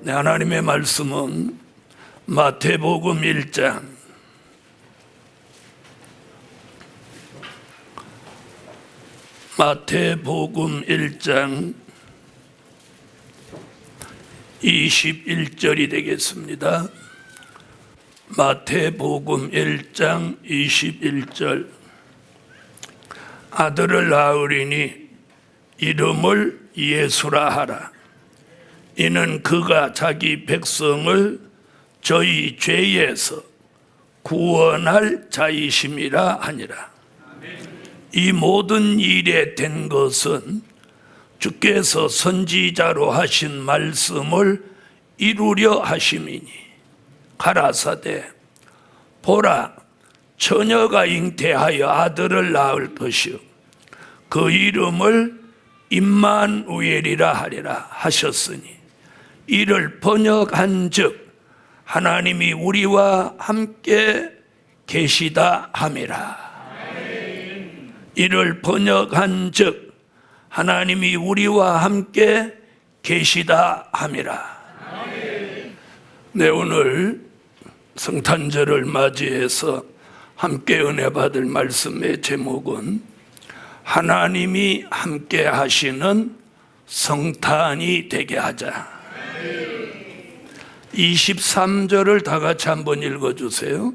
네, 하나님의 말씀은 마태복음 1장 마태복음 1장 21절이 되겠습니다. 마태복음 1장 21절. 아들을 낳으리니 이름을 예수라 하라. 이는 그가 자기 백성을 저희 죄에서 구원할 자이심이라 하니라. 이 모든 일에 된 것은 주께서 선지자로 하신 말씀을 이루려 하심이니, 가라사대 보라, 처녀가 잉태하여 아들을 낳을 것이요 그 이름을 임마누엘이라 하리라 하셨으니, 이를 번역한즉 하나님이 우리와 함께 계시다 함이라. 이를 번역한즉 하나님이 우리와 함께 계시다 함이라. 네, 오늘 성탄절을 맞이해서 함께 은혜 받을 말씀의 제목은 하나님이 함께 하시는 성탄이 되게 하자. 23절을 다 같이 한번 읽어주세요.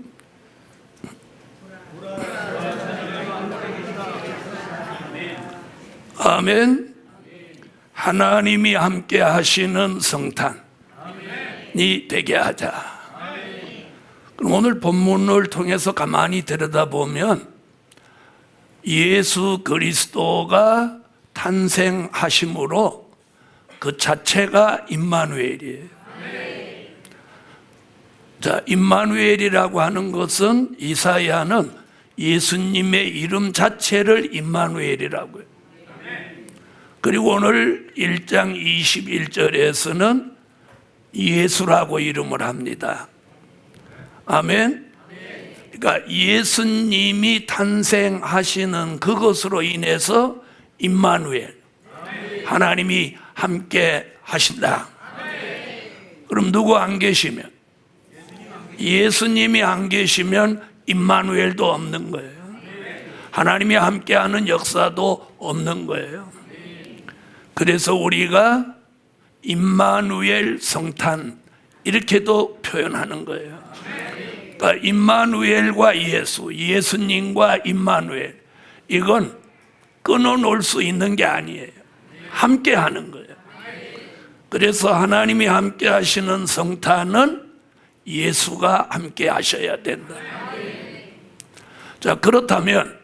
아멘. 하나님이 함께 하시는 성탄이 되게 하자. 그럼 오늘 본문을 통해서 가만히 들여다보면 예수 그리스도가 탄생하심으로 그 자체가 임마누엘이에요. 자, 임마누엘이라고 하는 것은 이사야는 예수님의 이름 자체를 임마누엘이라고 해요. 그리고 오늘 1장 21절에서는 예수라고 이름을 합니다. 아멘. 그러니까 예수님이 탄생하시는 그것으로 인해서 임마누엘, 하나님이 함께 하신다. 그럼 누구 안 계시면? 예수님이 안 계시면 임마누엘도 없는 거예요. 하나님이 함께하는 역사도 없는 거예요. 그래서 우리가 임마누엘 성탄 이렇게도 표현하는 거예요. 그러니까 임마누엘과 예수, 예수님과 임마누엘, 이건 끊어놓을 수 있는 게 아니에요. 함께 하는 거예요. 그래서 하나님이 함께 하시는 성탄은 예수가 함께 하셔야 된다. 자, 그렇다면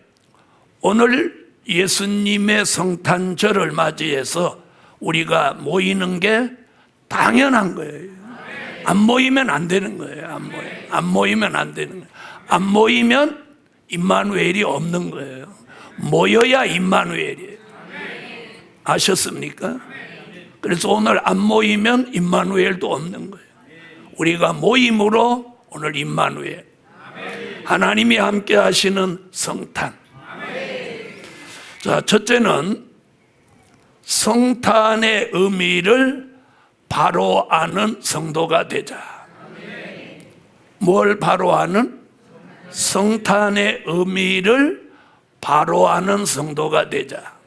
오늘 예수님의 성탄절을 맞이해서 우리가 모이는 게 당연한 거예요. 안 모이면 안 되는 거예요. 안 모이면 안 되는 거예요. 안 모이면 임마누엘이 없는 거예요. 모여야 임마누엘이에요. 아셨습니까? 그래서 오늘 안 모이면 임마누엘도 없는 거예요. 우리가 모임으로 오늘 임마누엘, 하나님이 함께 하시는 성탄. 자, 첫째는 성탄의 의미를 바로 아는 성도가 되자. 뭘 바로 아는? 성탄의 의미를 바로 아는 성도가 되자.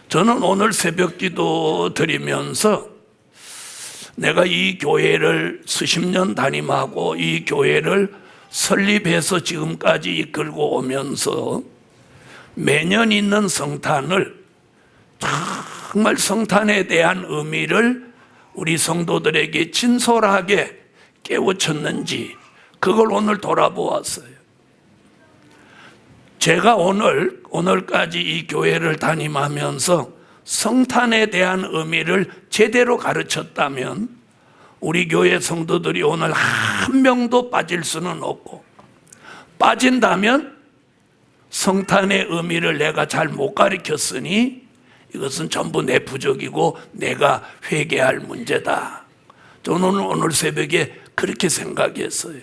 저는 오늘 새벽기도 드리면서 내가 이 교회를 수십 년 담임하고 이 교회를 설립해서 지금까지 이끌고 오면서 매년 있는 성탄을, 정말 성탄에 대한 의미를 우리 성도들에게 진솔하게 깨우쳤는지 그걸 오늘 돌아보았어요. 제가 오늘까지 이 교회를 담임하면서 성탄에 대한 의미를 제대로 가르쳤다면 우리 교회 성도들이 오늘 한 명도 빠질 수는 없고, 빠진다면 성탄의 의미를 내가 잘 못 가르쳤으니 이것은 전부 내 부족이고 내가 회개할 문제다. 저는 오늘 새벽에 그렇게 생각했어요.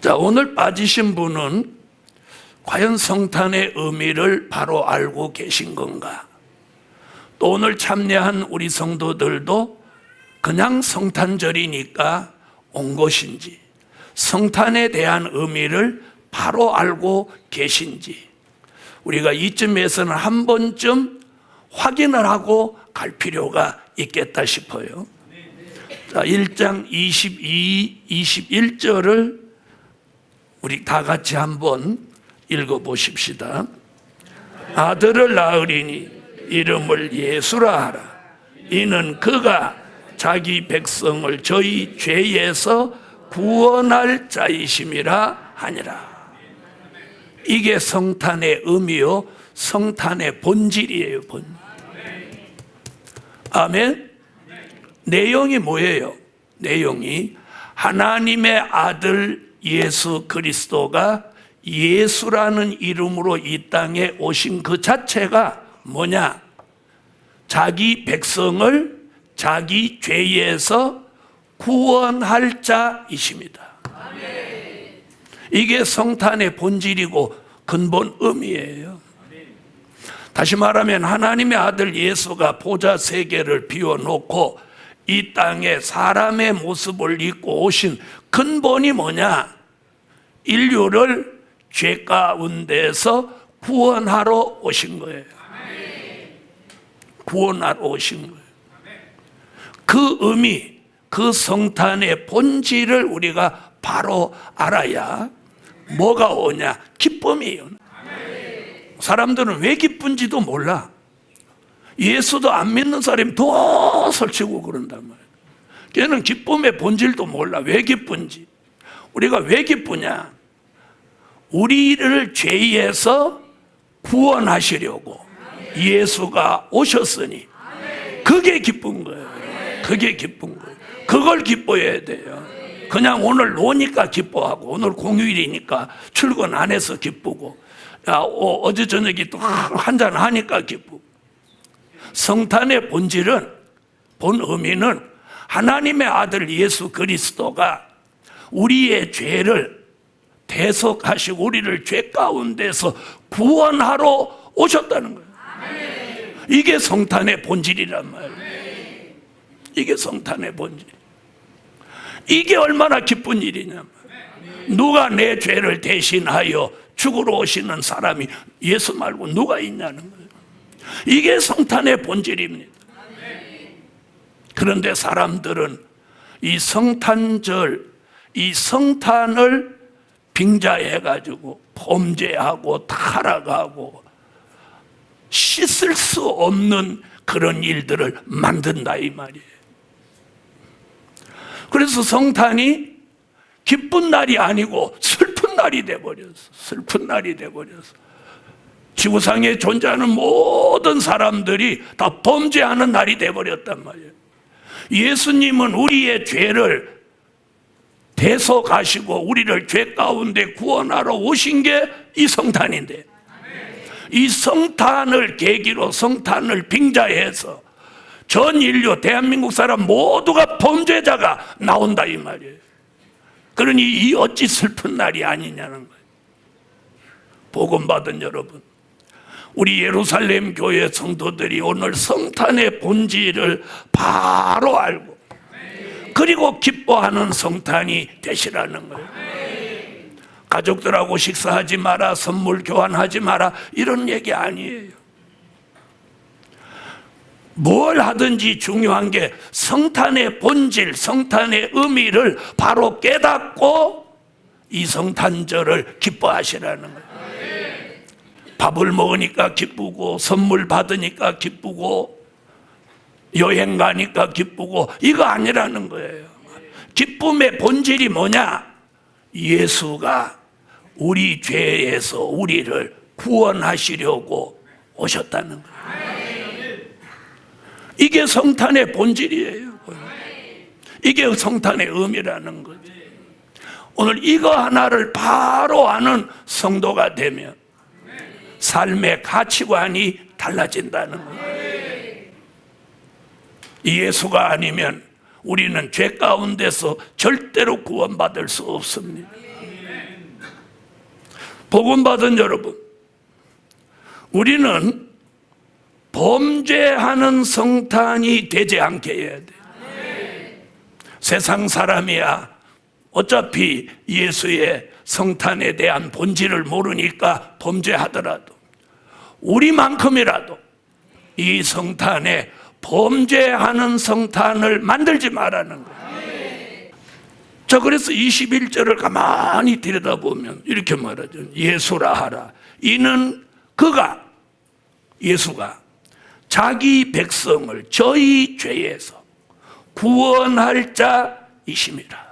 자, 오늘 빠지신 분은 과연 성탄의 의미를 바로 알고 계신 건가? 또 오늘 참여한 우리 성도들도 그냥 성탄절이니까 온 것인지, 성탄에 대한 의미를 바로 알고 계신지, 우리가 이쯤에서는 한 번쯤 확인을 하고 갈 필요가 있겠다 싶어요. 자, 1장 22, 21절을 우리 다 같이 한번 읽어보십시다. 아들을 낳으리니 이름을 예수라 하라. 이는 그가 자기 백성을 저희 죄에서 구원할 자이심이라 하니라. 이게 성탄의 의미요, 성탄의 본질이에요. 아멘. 내용이 뭐예요? 내용이 하나님의 아들 예수 그리스도가 예수라는 이름으로 이 땅에 오신 그 자체가 뭐냐? 자기 백성을 자기 죄에서 구원할 자이십니다. 이게 성탄의 본질이고 근본 의미예요. 다시 말하면 하나님의 아들 예수가 보좌 세 개를 비워놓고 이 땅에 사람의 모습을 입고 오신 근본이 뭐냐? 인류를 죄 가운데서 구원하러 오신 거예요. 구원하러 오신 거예요. 그 의미, 그 성탄의 본질을 우리가 바로 알아야 뭐가 오냐? 기쁨이 오냐? 사람들은 왜 기쁜지도 몰라. 예수도 안 믿는 사람이 더 설치고 그런단 말이야. 걔는 기쁨의 본질도 몰라. 왜 기쁜지. 우리가 왜 기쁘냐? 우리를 죄에서 구원하시려고 예수가 오셨으니 그게 기쁜 거예요. 그게 기쁜 거예요. 그걸 기뻐해야 돼요. 그냥 오늘 노니까 기뻐하고 오늘 공휴일이니까 출근 안 해서 기쁘고 어제 저녁에 또 한잔 하니까 기쁘고. 성탄의 본질은, 본 의미는 하나님의 아들 예수 그리스도가 우리의 죄를 대속하시고 우리를 죄 가운데서 구원하러 오셨다는 거예요. 이게 성탄의 본질이란 말이에요. 이게 성탄의 본질. 이게 얼마나 기쁜 일이냐. 누가 내 죄를 대신하여 죽으러 오시는 사람이 예수 말고 누가 있냐는 거예요. 이게 성탄의 본질입니다. 그런데 사람들은 이 성탄절, 이 성탄을 빙자해가지고 범죄하고 타락하고 씻을 수 없는 그런 일들을 만든다 이 말이에요. 그래서 성탄이 기쁜 날이 아니고 슬픈 날이 돼버렸어. 슬픈 날이 돼버렸어. 지구상에 존재하는 모든 사람들이 다 범죄하는 날이 돼버렸단 말이에요. 예수님은 우리의 죄를 대속하시고 우리를 죄 가운데 구원하러 오신 게 이 성탄인데, 이 성탄을 계기로 성탄을 빙자해서 전 인류 대한민국 사람 모두가 범죄자가 나온다 이 말이에요. 그러니 이 어찌 슬픈 날이 아니냐는 거예요. 복음 받은 여러분, 우리 예루살렘 교회 성도들이 오늘 성탄의 본질을 바로 알고 그리고 기뻐하는 성탄이 되시라는 거예요. 가족들하고 식사하지 마라, 선물 교환하지 마라, 이런 얘기 아니에요. 뭘 하든지 중요한 게 성탄의 본질, 성탄의 의미를 바로 깨닫고 이 성탄절을 기뻐하시라는 거예요. 밥을 먹으니까 기쁘고 선물 받으니까 기쁘고 여행 가니까 기쁘고 이거 아니라는 거예요. 기쁨의 본질이 뭐냐? 예수가 우리 죄에서 우리를 구원하시려고 오셨다는 거예요. 이게 성탄의 본질이에요. 이게 성탄의 의미라는 거죠. 오늘 이거 하나를 바로 아는 성도가 되면 삶의 가치관이 달라진다는 거예요. 예수가 아니면 우리는 죄 가운데서 절대로 구원받을 수 없습니다. 복음 받은 여러분, 우리는 범죄하는 성탄이 되지 않게 해야 돼. 세상 사람이야 어차피 예수의 성탄에 대한 본질을 모르니까 범죄하더라도 우리만큼이라도 이 성탄에 범죄하는 성탄을 만들지 말라는 거예요. 자, 그래서 21절을 가만히 들여다보면 이렇게 말하죠. 예수라 하라. 이는 그가, 예수가 자기 백성을 저희 죄에서 구원할 자이심이라.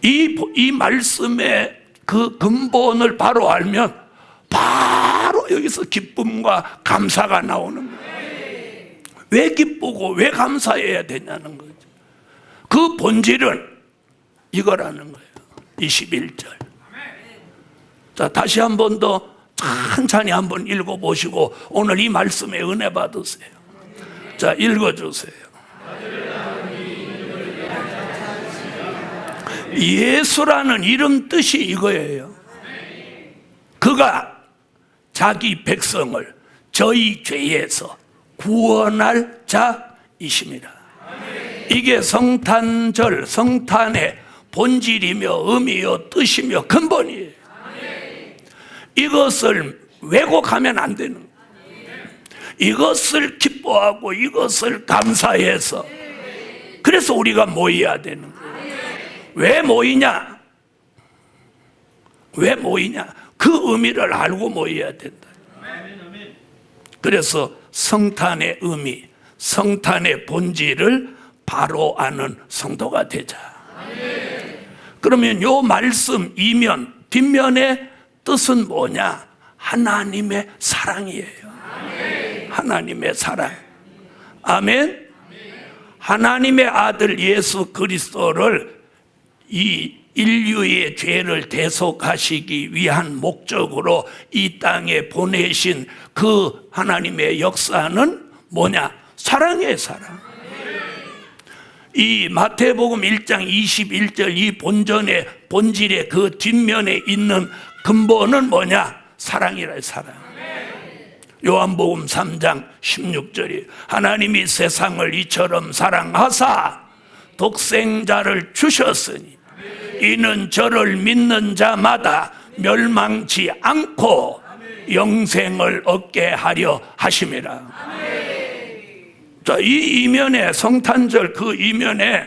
이 말씀의 그 근본을 바로 알면 바로 여기서 기쁨과 감사가 나오는 거예요. 왜 기쁘고 왜 감사해야 되냐는 거죠. 그 본질은 이거라는 거예요. 21절. 자, 다시 한 번 더 천천히 한번 읽어보시고 오늘 이 말씀에 은혜 받으세요. 자, 읽어주세요. 예수라는 이름 뜻이 이거예요. 그가 자기 백성을 저희 죄에서 구원할 자이심이라. 이게 성탄절, 성탄의 본질이며 의미요 뜻이며 근본이에요. 이것을 왜곡하면 안 되는 거예요. 이것을 기뻐하고 이것을 감사해서 그래서 우리가 모여야 되는 거예요. 왜 모이냐? 왜 모이냐? 그 의미를 알고 모여야 된다. 그래서 성탄의 의미, 성탄의 본질을 바로 아는 성도가 되자. 그러면 요 말씀 이면, 뒷면의 뜻은 뭐냐? 하나님의 사랑이에요. 하나님의 사랑. 아멘. 하나님의 아들 예수 그리스도를 이 인류의 죄를 대속하시기 위한 목적으로 이 땅에 보내신 그 하나님의 역사는 뭐냐? 사랑이에요, 사랑. 이 마태복음 1장 21절 이 본질의 그 뒷면에 있는 근본은 뭐냐? 사랑이라, 사랑. 요한복음 3장 16절이 하나님이 세상을 이처럼 사랑하사 독생자를 주셨으니 이는 저를 믿는 자마다 멸망치 않고 영생을 얻게 하려 하심이라. 자, 이 이면에 성탄절 그 이면에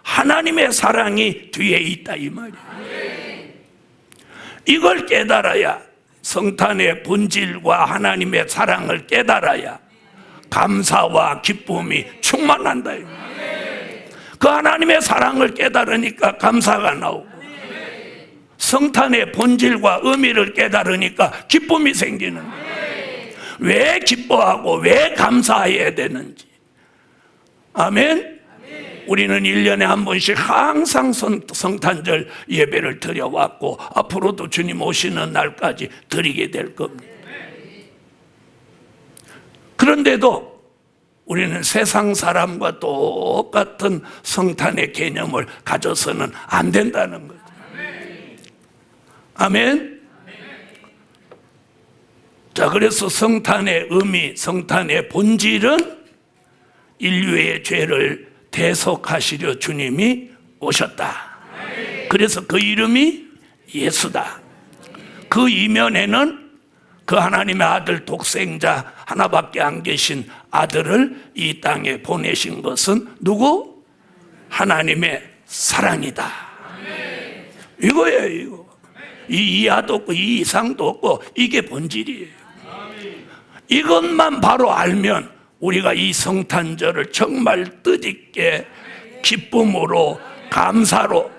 하나님의 사랑이 뒤에 있다 이 말이에요. 이걸 깨달아야 성탄의 본질과 하나님의 사랑을 깨달아야 감사와 기쁨이 충만한다. 그 하나님의 사랑을 깨달으니까 감사가 나오고 성탄의 본질과 의미를 깨달으니까 기쁨이 생기는 거예요. 왜 기뻐하고 왜 감사해야 되는지. 아멘. 우리는 1년에 한 번씩 항상 성탄절 예배를 드려왔고 앞으로도 주님 오시는 날까지 드리게 될 겁니다. 그런데도 우리는 세상 사람과 똑같은 성탄의 개념을 가져서는 안 된다는 거죠. 아멘. 자, 그래서 성탄의 의미, 성탄의 본질은 인류의 죄를 대속하시려 주님이 오셨다. 그래서 그 이름이 예수다. 그 이면에는 그 하나님의 아들 독생자 하나밖에 안 계신 아들을 이 땅에 보내신 것은 누구? 하나님의 사랑이다. 이거예요, 이거. 이 이하도 없고 이 이상도 없고 이게 본질이에요. 이것만 바로 알면 우리가 이 성탄절을 정말 뜻있게 기쁨으로 감사로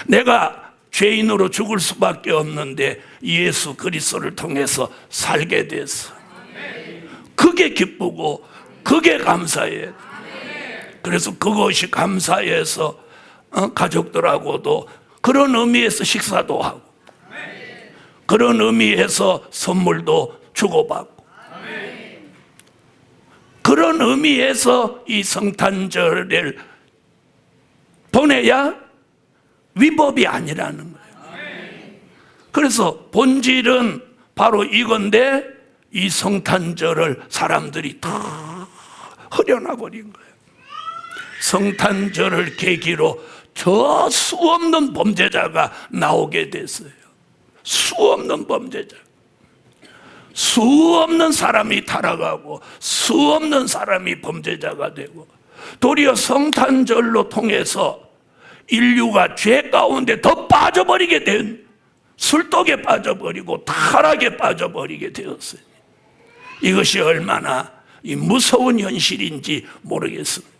내가 죄인으로 죽을 수밖에 없는데 예수 그리스도를 통해서 살게 됐어. 그게 기쁘고 그게 감사해. 그래서 그것이 감사해서 가족들하고도 그런 의미에서 식사도 하고 그런 의미에서 선물도 주고받고 그런 의미에서 이 성탄절을 보내야 위법이 아니라는 거예요. 그래서 본질은 바로 이건데 이 성탄절을 사람들이 다 흐려놔버린 거예요. 성탄절을 계기로 저 수없는 범죄자가 나오게 됐어요. 수없는 범죄자, 수없는 사람이 타락하고 수없는 사람이 범죄자가 되고, 도리어 성탄절로 통해서 인류가 죄 가운데 더 빠져버리게 된, 술독에 빠져버리고 타락에 빠져버리게 되었어요. 이것이 얼마나 이 무서운 현실인지 모르겠습니다.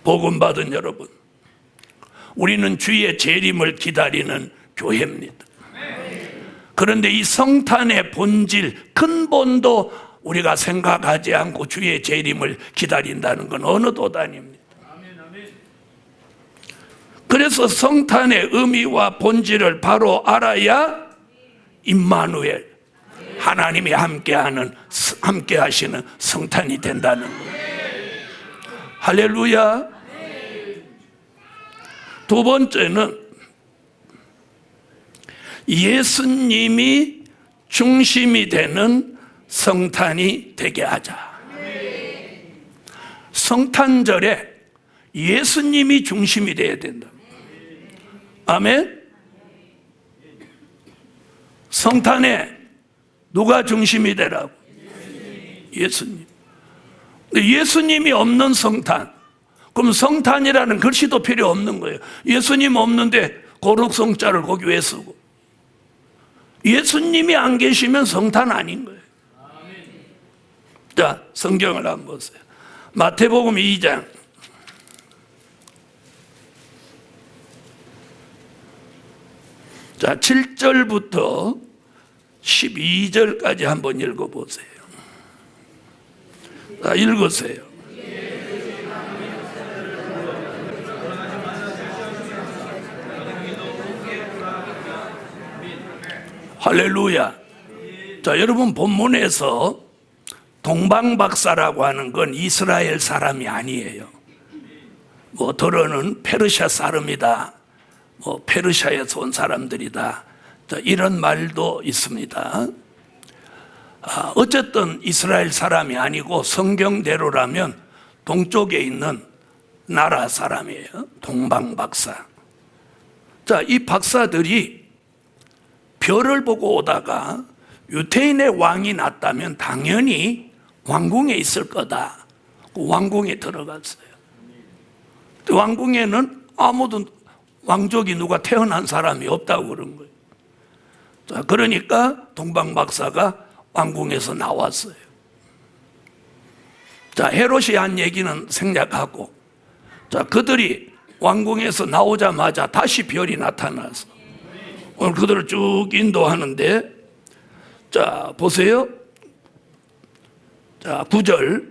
복음 받은 여러분, 우리는 주의 재림을 기다리는 교회입니다. 그런데 이 성탄의 본질, 근본도 우리가 생각하지 않고 주의 재림을 기다린다는 건 어느 도단입니다. 그래서 성탄의 의미와 본질을 바로 알아야 임마누엘, 하나님이 함께 하시는 성탄이 된다는 거예요. 할렐루야. 두 번째는 예수님이 중심이 되는 성탄이 되게 하자. 성탄절에 예수님이 중심이 되어야 된다. 아멘. 성탄에 누가 중심이 되라고? 예수님. 근데 예수님이 없는 성탄, 그럼 성탄이라는 글씨도 필요 없는 거예요. 예수님 없는데 거룩성자를 거기 왜 쓰고? 예수님이 안 계시면 성탄 아닌 거예요. 자, 성경을 한번 보세요. 마태복음 2장. 자, 7절부터 12절까지 한번 읽어보세요. 자, 읽으세요. 할렐루야. 자, 여러분, 본문에서 동방박사라고 하는 건 이스라엘 사람이 아니에요. 뭐 들어는 페르시아 사람이다, 뭐 페르시아에서 온 사람들이다, 자, 이런 말도 있습니다. 어쨌든 이스라엘 사람이 아니고 성경대로라면 동쪽에 있는 나라 사람이에요. 동방박사. 자, 이 박사들이 별을 보고 오다가 유태인의 왕이 났다면 당연히 왕궁에 있을 거다. 왕궁에 들어갔어요. 왕궁에는 아무도 왕족이 누가 태어난 사람이 없다고 그런 거예요. 자, 그러니까 동방박사가 왕궁에서 나왔어요. 자, 헤롯이 한 얘기는 생략하고, 자, 그들이 왕궁에서 나오자마자 다시 별이 나타나서 오늘 그들을 쭉 인도하는데, 자, 보세요. 자, 9절.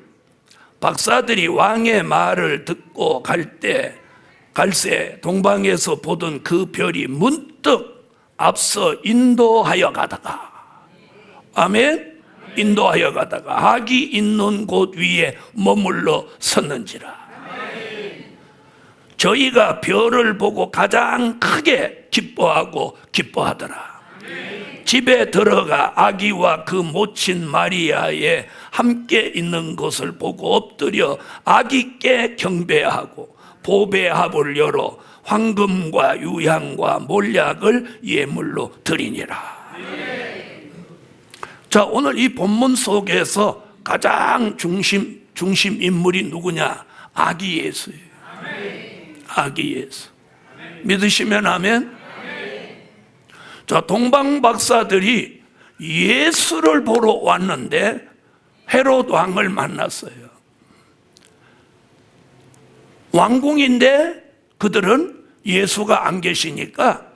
박사들이 왕의 말을 듣고 갈새 동방에서 보던 그 별이 문득 앞서 인도하여 가다가, 아멘, 인도하여 가다가 악이 있는 곳 위에 머물러 섰는지라. 저희가 별을 보고 가장 크게 기뻐하더라. 집에 들어가 아기와 그 모친 마리아의 함께 있는 것을 보고 엎드려 아기께 경배하고 보배합을 열어 황금과 유향과 몰약을 예물로 드리니라. 자, 오늘 이 본문 속에서 가장 중심 인물이 누구냐? 아기 예수예요. 아기 예수. 믿으시면 아멘. 자, 동방 박사들이 예수를 보러 왔는데 헤롯 왕을 만났어요. 왕궁인데 그들은 예수가 안 계시니까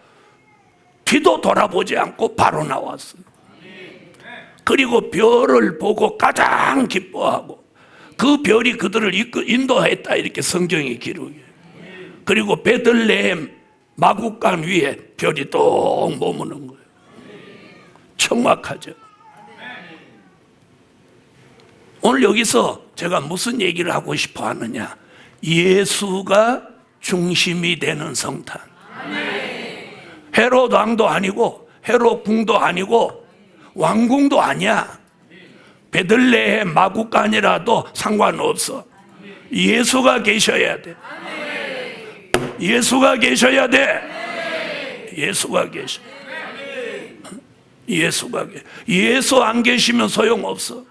뒤도 돌아보지 않고 바로 나왔어요. 그리고 별을 보고 가장 기뻐하고 그 별이 그들을 인도했다, 이렇게 성경이 기록해요. 그리고 베들레헴 마구간 위에 별이 똥 머무는 거예요. 정확하죠. 오늘 여기서 제가 무슨 얘기를 하고 싶어 하느냐? 예수가 중심이 되는 성탄. 헤롯 왕도 아니고 헤롯 궁도 아니고 왕궁도 아니야. 베들레헴 마구간이라도 상관없어. 예수가 계셔야 돼. 예수가 계셔야 돼. 예수가 계셔. 예수가 계셔. 예수 안 계시면 소용없어.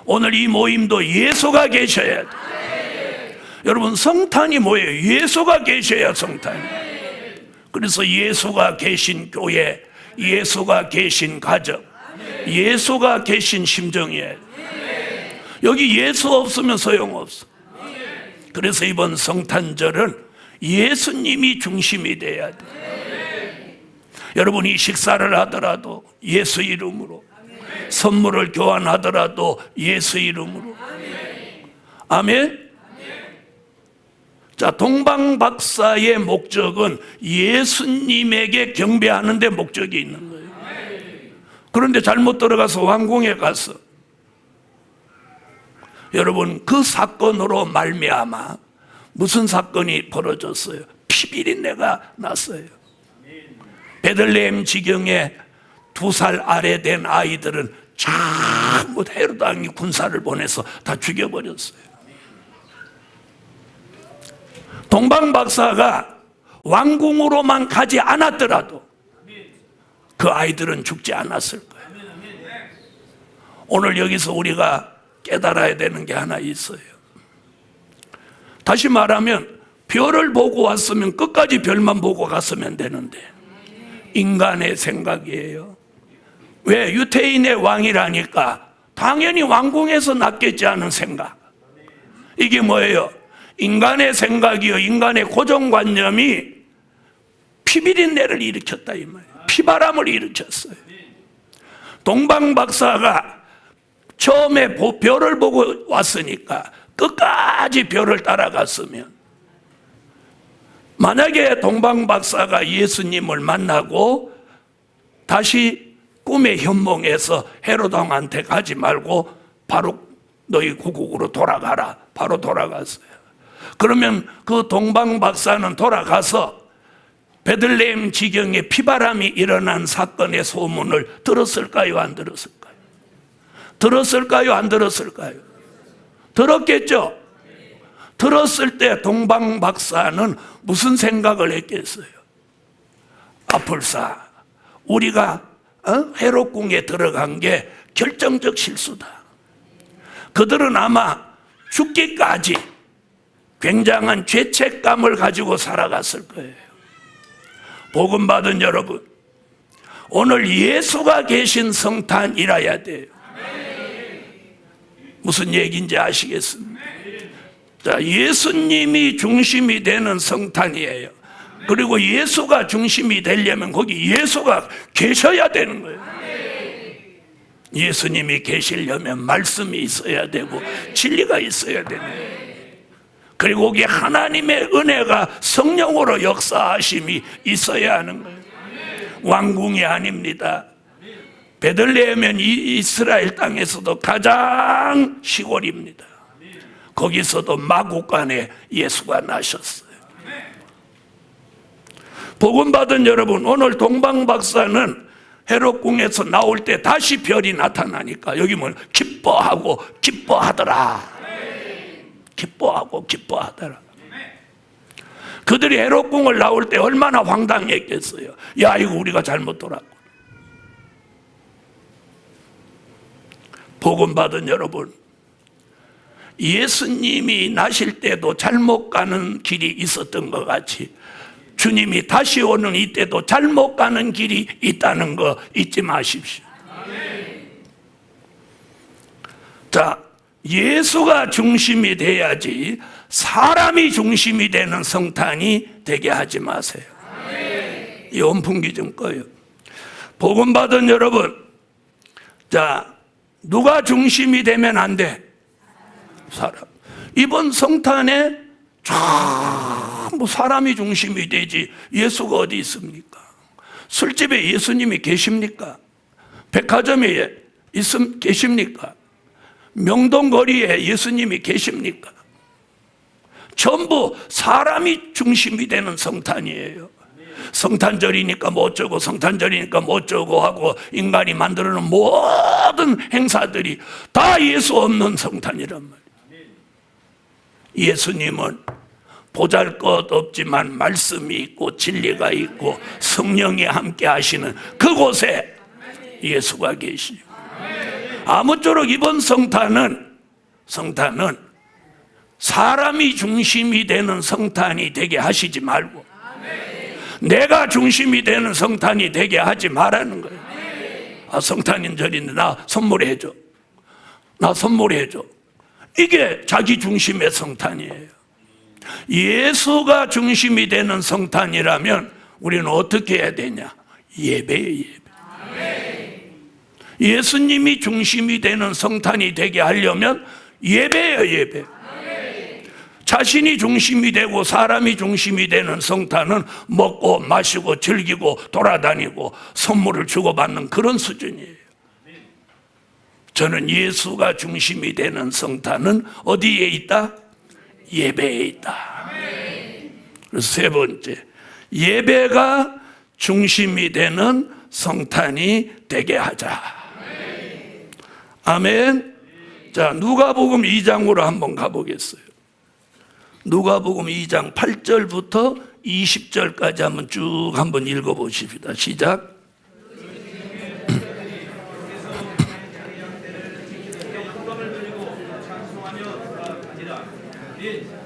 오늘 이 모임도 예수가 계셔야 돼. 여러분, 성탄이 뭐예요? 예수가 계셔야 성탄이. 그래서 예수가 계신 교회, 예수가 계신 가정, 예수가 계신 심정이에요. 여기 예수 없으면 소용없어. 그래서 이번 성탄절은 예수님이 중심이 돼야 돼. 여러분이 식사를 하더라도 예수 이름으로, 선물을 교환하더라도 예수 이름으로. 아멘. 자, 동방박사의 목적은 예수님에게 경배하는 데 목적이 있는 거예요. 그런데 잘못 들어가서 왕궁에 갔어. 여러분, 그 사건으로 말미암아 무슨 사건이 벌어졌어요? 피비린내가 났어요. 베들레헴 지경에 2살 아래 된 아이들은 전부 헤롯 왕이 군사를 보내서 다 죽여버렸어요. 동방박사가 왕궁으로만 가지 않았더라도 그 아이들은 죽지 않았을 거예요. 오늘 여기서 우리가 깨달아야 되는 게 하나 있어요. 다시 말하면 별을 보고 왔으면 끝까지 별만 보고 갔으면 되는데 인간의 생각이에요. 왜? 유태인의 왕이라니까 당연히 왕궁에서 낳겠지 하는 생각. 이게 뭐예요? 인간의 생각이요, 인간의 고정관념이 피비린내를 일으켰다 이 말이에요. 피바람을 일으켰어요. 동방박사가 처음에 별을 보고 왔으니까 끝까지 별을 따라갔으면, 만약에 동방박사가 예수님을 만나고 다시 꿈의 현몽에서 헤롯 왕한테 가지 말고 바로 너희 고국으로 돌아가라, 바로 돌아갔어요. 그러면 그 동방박사는 돌아가서 베들레헴 지경에 피바람이 일어난 사건의 소문을 들었을까요? 안 들었을까요? 들었을까요? 안 들었을까요? 들었겠죠? 들었을 때 동방박사는 무슨 생각을 했겠어요? 아플사, 우리가 헤롯궁에 들어간 게 결정적 실수다. 그들은 아마 죽기까지 굉장한 죄책감을 가지고 살아갔을 거예요. 복음 받은 여러분, 오늘 예수가 계신 성탄이라야 돼요. 무슨 얘기인지 아시겠습니까? 자, 예수님이 중심이 되는 성탄이에요. 그리고 예수가 중심이 되려면 거기 예수가 계셔야 되는 거예요. 예수님이 계시려면 말씀이 있어야 되고 진리가 있어야 되는 거예요. 그리고 거기 하나님의 은혜가 성령으로 역사하심이 있어야 하는 거예요. 왕궁이 아닙니다. 베들레헴은 이스라엘 땅에서도 가장 시골입니다. 거기서도 마구간에 예수가 나셨어요. 복음 받은 여러분, 오늘 동방박사는 헤롯궁에서 나올 때 다시 별이 나타나니까 여기 뭐 기뻐하고 기뻐하더라. 기뻐하고 기뻐하더라. 그들이 헤롯궁을 나올 때 얼마나 황당했겠어요. 야, 이거 우리가 잘못 돌았고. 복음 받은 여러분, 예수님이 나실 때도 잘못 가는 길이 있었던 것 같이 주님이 다시 오는 이때도 잘못 가는 길이 있다는 거 잊지 마십시오. 자, 예수가 중심이 돼야지 사람이 중심이 되는 성탄이 되게 하지 마세요. 이 온풍기 좀 꺼요. 복음 받은 여러분, 자, 누가 중심이 되면 안 돼? 사람. 이번 성탄에 전부 사람이 중심이 되지 예수가 어디 있습니까? 술집에 예수님이 계십니까? 백화점에 계십니까? 명동거리에 예수님이 계십니까? 전부 사람이 중심이 되는 성탄이에요. 성탄절이니까 뭐 어쩌고 성탄절이니까 뭐 어쩌고 하고 인간이 만들어 놓은 모든 행사들이 다 예수 없는 성탄이란 말이에요. 예수님은 보잘것없지만 말씀이 있고 진리가 있고 성령이 함께 하시는 그곳에 예수가 계시고, 아무쪼록 이번 성탄은 사람이 중심이 되는 성탄이 되게 하시지 말고 내가 중심이 되는 성탄이 되게 하지 말라는 거예요. 아, 성탄절인데 나 선물해줘, 나 선물해줘. 이게 자기 중심의 성탄이에요. 예수가 중심이 되는 성탄이라면 우리는 어떻게 해야 되냐? 예배예요, 예배. 예수님이 중심이 되는 성탄이 되게 하려면 예배예요, 예배. 자신이 중심이 되고 사람이 중심이 되는 성탄은 먹고 마시고 즐기고 돌아다니고 선물을 주고받는 그런 수준이에요. 저는 예수가 중심이 되는 성탄은 어디에 있다? 예배에 있다. 그래서 세 번째, 예배가 중심이 되는 성탄이 되게 하자. 아멘. 자, 누가복음 2장으로 한번 가보겠어요. 누가복음 2장 8절부터 20절까지 한번 쭉 한번 읽어보십시다. 시작.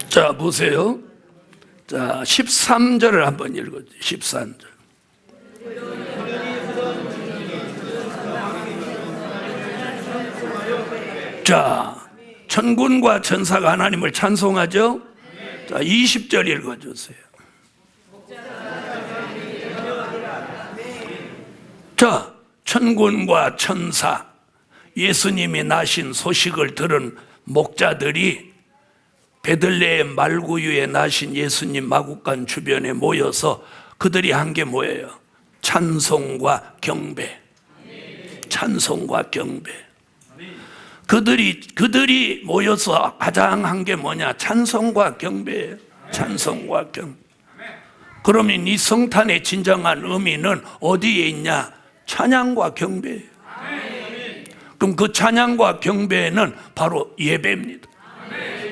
자, 보세요. 자, 13절을 한번 읽어주세요. 13절. 자, 천군과 천사가 하나님을 찬송하죠. 자, 20절 읽어주세요. 자, 천군과 천사, 예수님이 나신 소식을 들은 목자들이 베들레헴 말구유에 나신 예수님 마구간 주변에 모여서 그들이 한 게 뭐예요? 찬송과 경배. 찬송과 경배. 그들이 모여서 가장 한 게 뭐냐? 찬송과 경배예요. 찬송과 경배. 그러면 이 성탄의 진정한 의미는 어디에 있냐? 찬양과 경배예요. 그럼 그 찬양과 경배는 바로 예배입니다.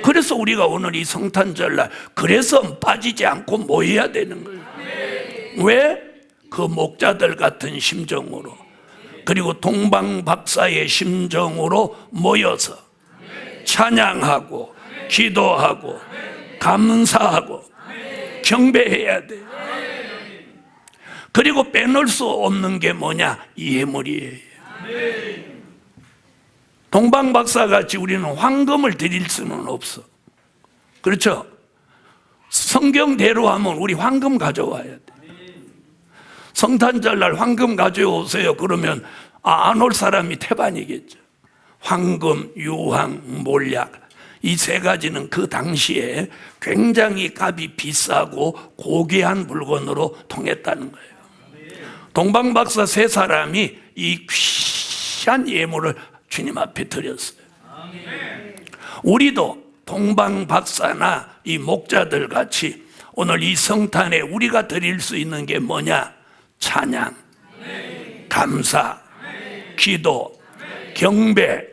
그래서 우리가 오늘 이 성탄절날 그래서 빠지지 않고 모여야 되는 거예요. 왜? 그 목자들 같은 심정으로, 그리고 동방박사의 심정으로 모여서 찬양하고 기도하고 감사하고 경배해야 돼요. 그리고 빼놓을 수 없는 게 뭐냐? 예물이에요. 동방박사같이 우리는 황금을 드릴 수는 없어. 그렇죠? 성경대로 하면 우리 황금 가져와야 돼. 성탄절날 황금 가져오세요 그러면 안 올 사람이 태반이겠죠. 황금, 유황, 몰약, 이 세 가지는 그 당시에 굉장히 값이 비싸고 고귀한 물건으로 통했다는 거예요. 동방박사 세 사람이 이 귀한 예물을 주님 앞에 드렸어요. 우리도 동방박사나 이 목자들 같이 오늘 이 성탄에 우리가 드릴 수 있는 게 뭐냐? 찬양, 감사, 기도, 경배,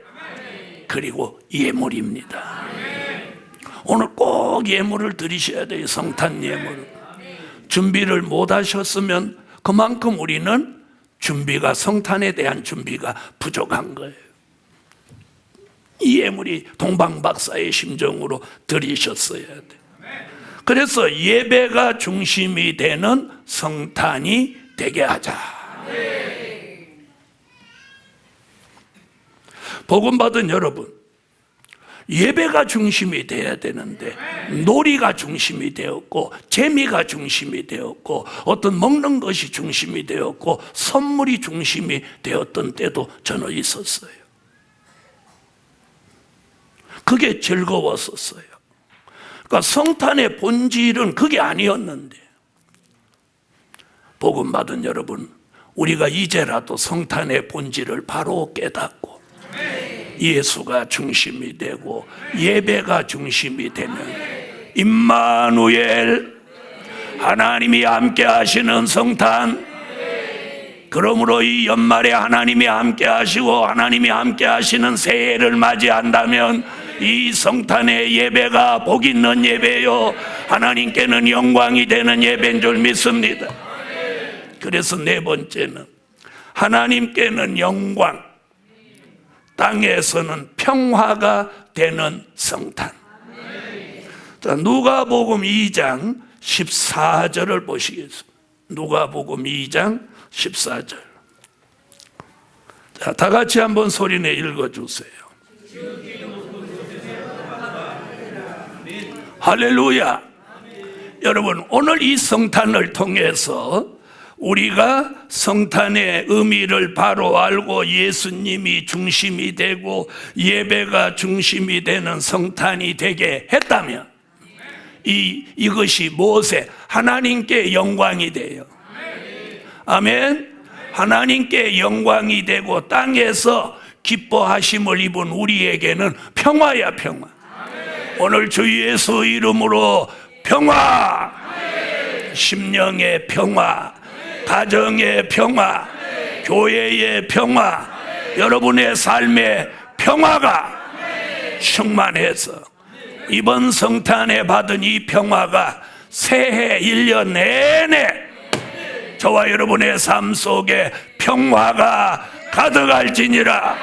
그리고 예물입니다. 오늘 꼭 예물을 드리셔야 돼요. 성탄 예물을. 준비를 못 하셨으면 그만큼 우리는 준비가, 성탄에 대한 준비가 부족한 거예요. 이 예물이 동방박사의 심정으로 드리셨어야 돼. 그래서 예배가 중심이 되는 성탄이 되게 하자. 복음 받은 여러분, 예배가 중심이 돼야 되는데 놀이가 중심이 되었고 재미가 중심이 되었고 어떤 먹는 것이 중심이 되었고 선물이 중심이 되었던 때도 저는 있었어요. 그게 즐거웠었어요. 그러니까 성탄의 본질은 그게 아니었는데, 복음 받은 여러분, 우리가 이제라도 성탄의 본질을 바로 깨닫고 예수가 중심이 되고 예배가 중심이 되면 임마누엘 하나님이 함께 하시는 성탄. 그러므로 이 연말에 하나님이 함께 하시고 하나님이 함께 하시는 새해를 맞이한다면 이 성탄의 예배가 복 있는 예배요, 하나님께는 영광이 되는 예배인 줄 믿습니다. 그래서 네 번째는 하나님께는 영광, 땅에서는 평화가 되는 성탄. 자, 누가복음 2장 14절을 보시겠습니다. 누가복음 2장 14절. 자, 다 같이 한번 소리내 읽어주세요. 할렐루야. 여러분, 오늘 이 성탄을 통해서 우리가 성탄의 의미를 바로 알고 예수님이 중심이 되고 예배가 중심이 되는 성탄이 되게 했다면 이것이 무엇에? 하나님께 영광이 돼요. 아멘. 하나님께 영광이 되고 땅에서 기뻐하심을 입은 우리에게는 평화야, 평화. 오늘 주 예수 이름으로 평화, 심령의 평화, 가정의 평화, 교회의 평화, 여러분의 삶의 평화가 충만해서 이번 성탄에 받은 이 평화가 새해 1년 내내 저와 여러분의 삶 속에 평화가 가득할지니라.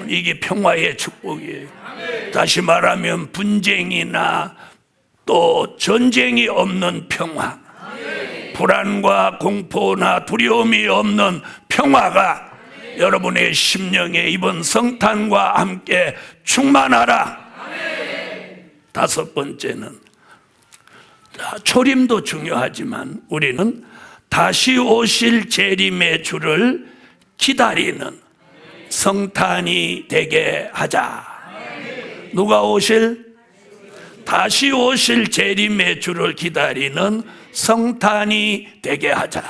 이게 평화의 축복이에요. 다시 말하면 분쟁이나 또 전쟁이 없는 평화, 불안과 공포나 두려움이 없는 평화가 여러분의 심령에 이번 성탄과 함께 충만하라. 다섯 번째는 초림도 중요하지만 우리는 다시 오실 재림의 주를 기다리는 성탄이 되게 하자. 누가 오실? 다시 오실 재림의 주를 기다리는 성탄이 되게 하자.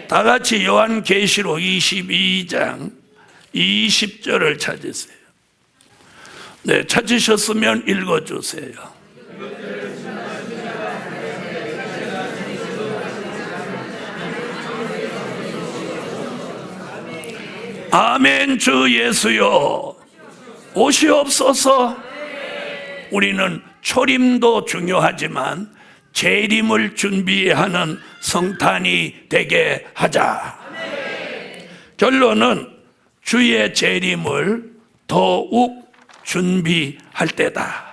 다 같이 요한계시록 22장 20절을 찾으세요. 네, 찾으셨으면 읽어주세요. 아멘. 주 예수여 오시옵소서. 우리는 초림도 중요하지만 재림을 준비하는 성탄이 되게 하자. 결론은 주의 재림을 더욱 준비할 때다.